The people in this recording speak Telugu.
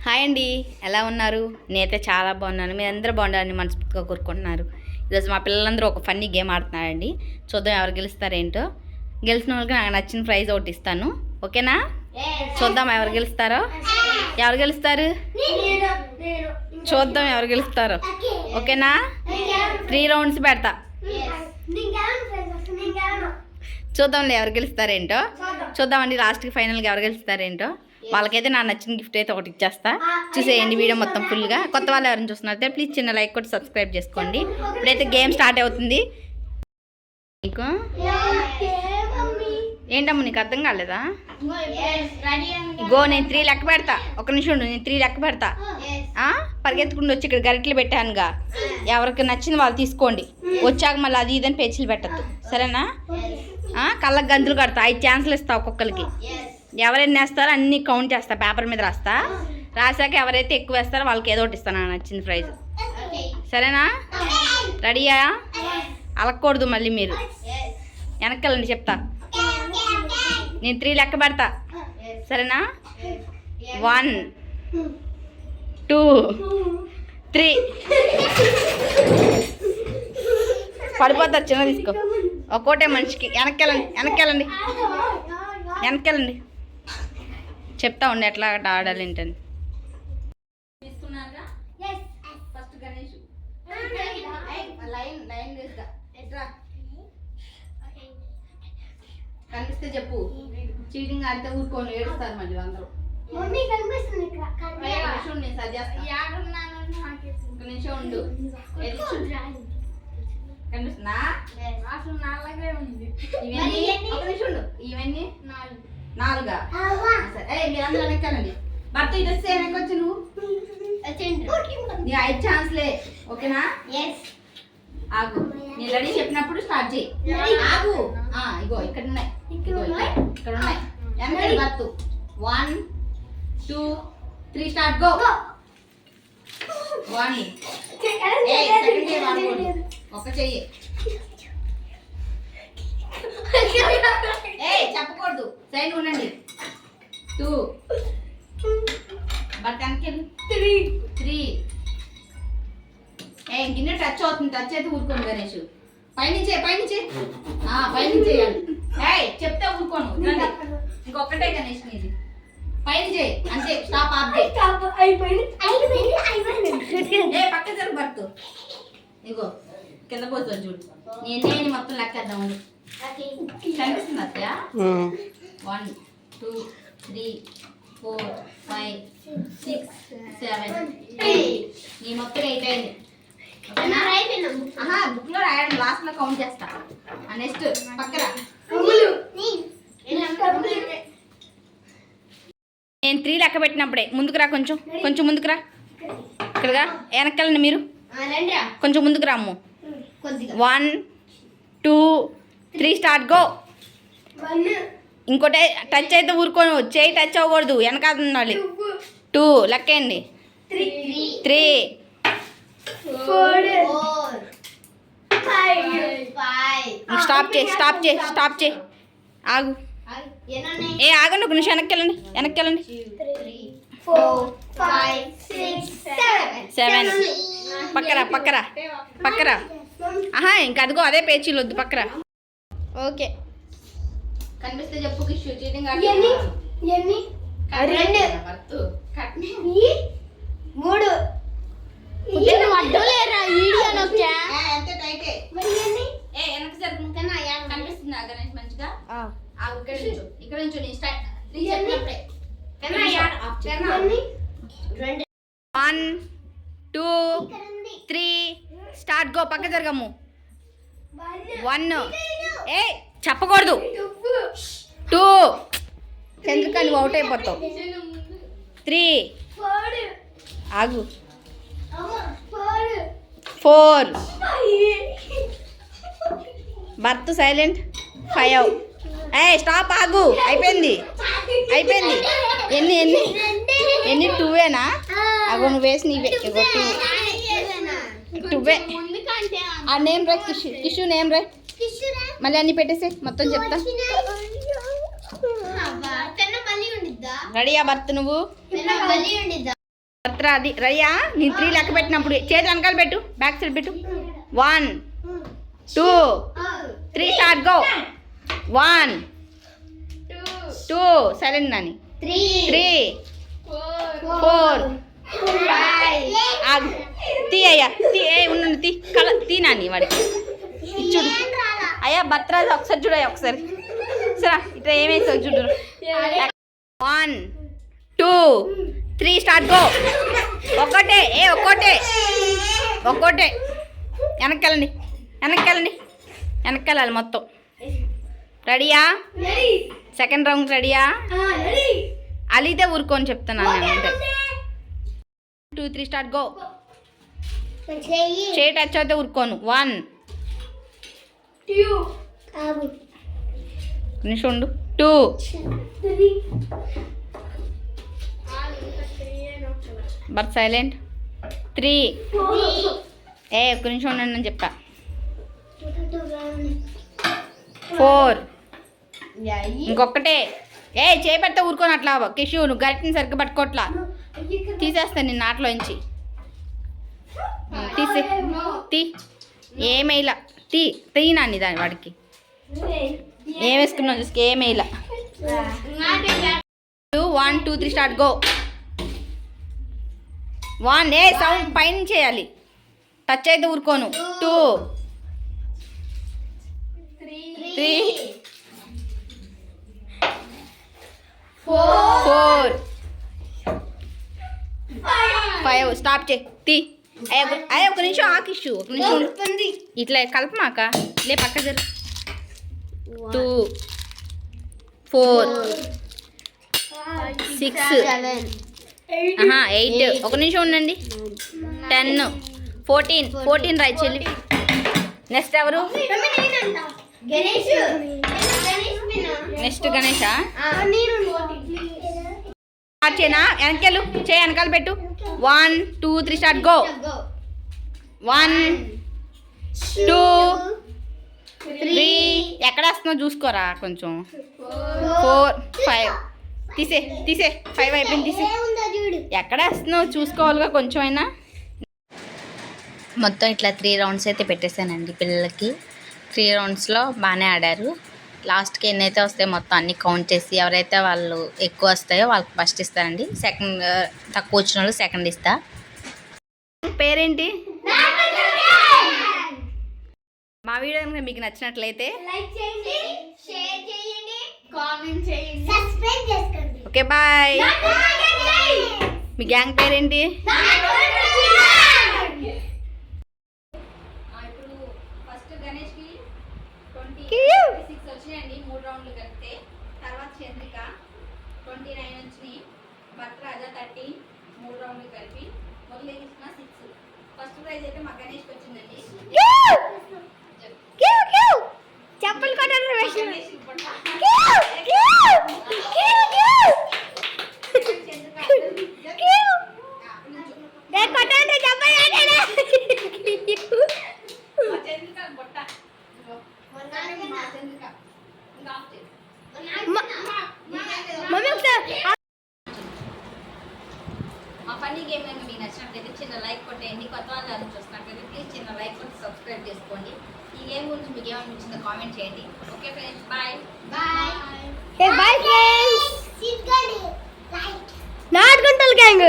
హాయ్ అండి, ఎలా ఉన్నారు? నేనైతే చాలా బాగున్నాను. మీరు అందరూ బాగుండాలని మనస్ఫూర్తిగా కోరుకుంటున్నారు. ఈరోజు మా పిల్లలందరూ ఒక ఫన్నీ గేమ్ ఆడుతున్నారండి. చూద్దాం ఎవరు గెలుస్తారేంటో. గెలిచిన వాళ్ళకి నాకు నచ్చిన ప్రైజ్ ఒకటి ఇస్తాను, ఓకేనా? చూద్దాం ఎవరు గెలుస్తారో. ఎవరు గెలుస్తారు చూద్దాం, ఎవరు గెలుస్తారో, ఓకేనా? 3 రౌండ్స్ పెడతా, చూద్దాంలే ఎవరు గెలుస్తారేంటో. చూద్దామండి లాస్ట్కి ఫైనల్గా ఎవరు గెలుస్తారేంటో. వాళ్ళకైతే నా నచ్చిన గిఫ్ట్ అయితే ఒకటి ఇచ్చేస్తా. చూసేయండి వీడియో మొత్తం ఫుల్గా. కొత్త వాళ్ళు ఎవరైనా చూస్తున్నారైతే ప్లీజ్ చిన్న లైక్ కొట్టి సబ్స్క్రైబ్ చేసుకోండి. ఇప్పుడైతే గేమ్ స్టార్ట్ అవుతుంది. నీకు ఏంటమ్మా, నీకు అర్థం కాలేదా? నేను 3 లెక్క పెడతా. ఒక నిమిషం ఉండు, నేను 3 లెక్క పెడతా. పరిగెత్తుకుంటూ వచ్చి ఇక్కడ గరిటలు పెట్టానుగా, ఎవరికి నచ్చింది వాళ్ళు తీసుకోండి. వచ్చాక మళ్ళీ అది ఇదని పేచీలు పెట్టద్దు, సరేనా? కళ్ళకు గంతులు కడతా. 5 ఛాన్సులు ఇస్తా ఒక్కొక్కరికి. ఎవరైనా వేస్తారో అన్నీ కౌంట్ చేస్తా, పేపర్ మీద రాసాక ఎవరైతే ఎక్కువ వేస్తారో వాళ్ళకి ఏదో ఒకటి ఇస్తాను నచ్చిన ప్రైజ్, సరేనా? రెడీయా? అలక్కూడదు మళ్ళీ మీరు. వెనక్కెళ్ళండి, చెప్తా. నేను 3 లెక్క పెడతా, సరేనా? 1 2 3 పడిపోతారు. చిన్న తీసుకో, ఒక్కోటే మనిషికి. వెనక్కెళ్ళండి చెప్తా ఉండి ఎట్లా ఆడాలి ఏంటని. తీసుకున్నారుగా? ఫస్ట్ గణేష్ లైన్ ఎట్రా కనిపిస్తే చెప్పు. చీటింగ్ ఆడితే ఊరుకోండి, ఏడుస్తారు మళ్ళీ అందరూ. నేను ఒక నిమిషం ఉండు. కనిపిస్తుందా? ఇవన్నీ 4. సరే, మీరందరూ వెనక్కాలండి. భర్త ఇది వస్తే వెనక్కొచ్చి నువ్వు. నీ 5 ఛాన్స్లే, ఓకేనా? ఆగు, నేను రెడీ చెప్పినప్పుడు స్టార్ట్ చేయి. ఆగు. ఇగో ఇక్కడ ఉన్నాయి, ఇక్కడ ఉన్నాయి. వెనకాల భర్త. 1 2 3 స్టార్ట్. గో. 1 ఒక చెయ్యి. చెప్పకూడదు, సైడ్ ఉండండి. 2 బట్ వెనకెళ్ళి 3 గిన్నె టచ్ అవుతుంది. టచ్ అయితే ఊరుకోను గణేష్. పైనుంచే పైనుంచేయాలి. చెప్తే ఊరుకోను. ఇంకొకటే గణేష్ నీది. పైన చేయి అంతే. స్టాప్. పక్క జరుగు భర్త. ఇగో కింద పోతుంది చూడు. నేను మొత్తం లెక్కేద్దాం. కనిపిస్తుంది అత్తయ్య? 1 2 3 4 5 6 7 8. నీ మొత్తం 8 అయింది. బుక్ లో రాయడం, లాస్ట్ లో కౌంట్ చేస్తా. నెక్స్ట్ పక్కన నేను 3 లెక్క పెట్టినప్పుడే ముందుకు రా. కొంచెం ముందుకు రా. ఇక్కడగా వెనక్కెళ్ళండి మీరు. కొంచెం ముందుకు రా అమ్ము. 1 2 3 స్టార్ట్. గో. ఇంకోటి టచ్ అయితే ఊరుకోను, చేయి టచ్ అవ్వకూడదు, వెనకాల ఉండాలి. 2 లెక్కేయండి. 3 4 5. స్టాప్ చేయి. ఆగు. ఆగండి ఒక నిమిషం. వెనక్కెళ్ళండి. 3 4 5 6 7. పక్కరా. ఇంకా అదిగో అదే పేచీలు వద్దు, పక్కరా. ఓకే, కనిపిస్తే చెప్పు. కిషు చీటింగ్ 3 కనిపిస్తుందా గణేష్ మంచిగా? ఇక్కడ నుంచి 1 2 3 స్టార్ట్. గో. పక్క జరగము. 1 చెప్పకూడదు. 2 చంద్రిక నువ్వు అవుట్ అయిపోతావు. 3 ఆగు. 4 భర్త సైలెంట్. 5. స్టాప్. ఆగు. అయిపోయింది. ఎన్ని 2ఏనా? అగో నువ్వు వేసి నీవే. 2 ఆ నేమ్ రైట్. కిషు నేమ్ రైట్. మళ్ళీ అన్ని పెట్టేసి మొత్తం చెప్తా. రెడీయా భర్త నువ్వు? భర్తరా అది రయ్యా నేను 3 లెక్క పెట్టినప్పుడు చేతి వెనకాల పెట్టు బ్యాక్ సైడ్ పెట్టు 1 2 3 స్టార్ట్ గో 1 2 సైలెంట్ నాని 3 4 తీ అయ్యా తీ ఉండు తీ తీ నాని వాడికి చూడు అయ్యా భర్తరాజు ఒకసారి చూడ ఒకసారి సరే ఇట్లా ఏమేసావు చూడు 1 2 3 స్టార్ట్ గో ఒక్కటే వెనక్కి వెళ్ళాలి మొత్తం రెడీయా సెకండ్ రౌండ్ రెడీయా అలితే ఊరుకోని చెప్తున్నాను నేను అంటే 2 3 స్టార్ట్ గో చేయి టచ్ అయితే ఊరుకోను 1 నిమిషం ఉండు 2 బట్ సైలెంట్ 3 ఒక్క నిమిషం ఉండండి అని చెప్పా 4 ఇంకొకటే చేపడితే ఊరుకొని అట్లా కిషు నువ్వు గరిటిని సరిగ్గా పట్టుకోట్లా తీసేస్తాను నిన్న ఆటలోంచి తీసే తీ ఏమైలా తీ నాని దాని వాడికి ఏం వేసుకున్నావు చూసుకు ఏమైలా 1 2 3 స్టార్ట్ గో 1 సౌండ్ పైన చేయాలి టచ్ అయితే ఊరుకోను 2 3 4 5 స్టాప్ చే తీ అయ్యా ఒక నిమిషం ఆకిషు ఒక నిమిషం ఇట్లా కలపమాక లే పక్క జరు 2 4 6 8 ఒక నిమిషం ఉండండి 10 14 రాయి చెల్లి నెక్స్ట్ ఎవరు నెక్స్ట్ గణేషా స్టార్ట్ చేయనా వెనకాలు చేయి వెనకాల పెట్టు 1 2 3 స్టార్ట్ గో 1 2 3 ఎక్కడ వస్తున్నావు చూసుకోరా కొంచెం 4 5 తీసే 5 అయిపోయింది తీసే ఎక్కడ వస్తున్నావు చూసుకోవాలిగా కొంచెం అయినా మొత్తం ఇట్లా 3 రౌండ్స్ అయితే పెట్టేశానండి పిల్లలకి 3 రౌండ్స్లో బాగానే ఆడారు లాస్ట్కి ఎన్నైతే వస్తాయో మొత్తం అన్ని కౌంట్ చేసి ఎవరైతే వాళ్ళు ఎక్కువ వస్తాయో వాళ్ళకి ఫస్ట్ ఇస్తానండి సెకండ్ తక్కువ వచ్చిన వాళ్ళు సెకండ్ ఇస్తా పేరేంటి మా వీడియో కనుక మీకు నచ్చినట్లయితే లైక్ చేయండి షేర్ చేయండి కామెంట్ చేయండి సబ్స్క్రైబ్ చేసుకోండి ఓకే బాయ్ మీ గ్యాంగ్ పేరేంటి ఇప్పుడు ఫస్ట్ గణేష్కి 26 వచ్చినాయండి 3 రౌండ్లు కలిపితే తర్వాత చంద్రిక 29 వచ్చినాయి భర్తరాజా 30 3 రౌండ్లు కలిపి మొదలెచ్చిన 6 ఫస్ట్ ప్రైజ్ అయితే మా గణేష్కి వచ్చిందండి చెప్పలు కొట్టారు మా ఫన్నీ గేమ్ కనుక మీకు నచ్చినట్లయితే చిన్న లైక్ కొట్టేయండి కొత్త వాళ్ళు చూస్తున్నట్లయితే ప్లీజ్ చిన్న లైక్ కొట్టి సబ్స్క్రైబ్ చేసుకోండి ఈ గేమ్ గురించి మీకు ఏమనిపించిందో కామెంట్ చేయండి ఓకే ఫ్రెండ్స్ బాయ్ ఫ్రెండ్స్ నాట్ గుంటల్ గ్యాంగ్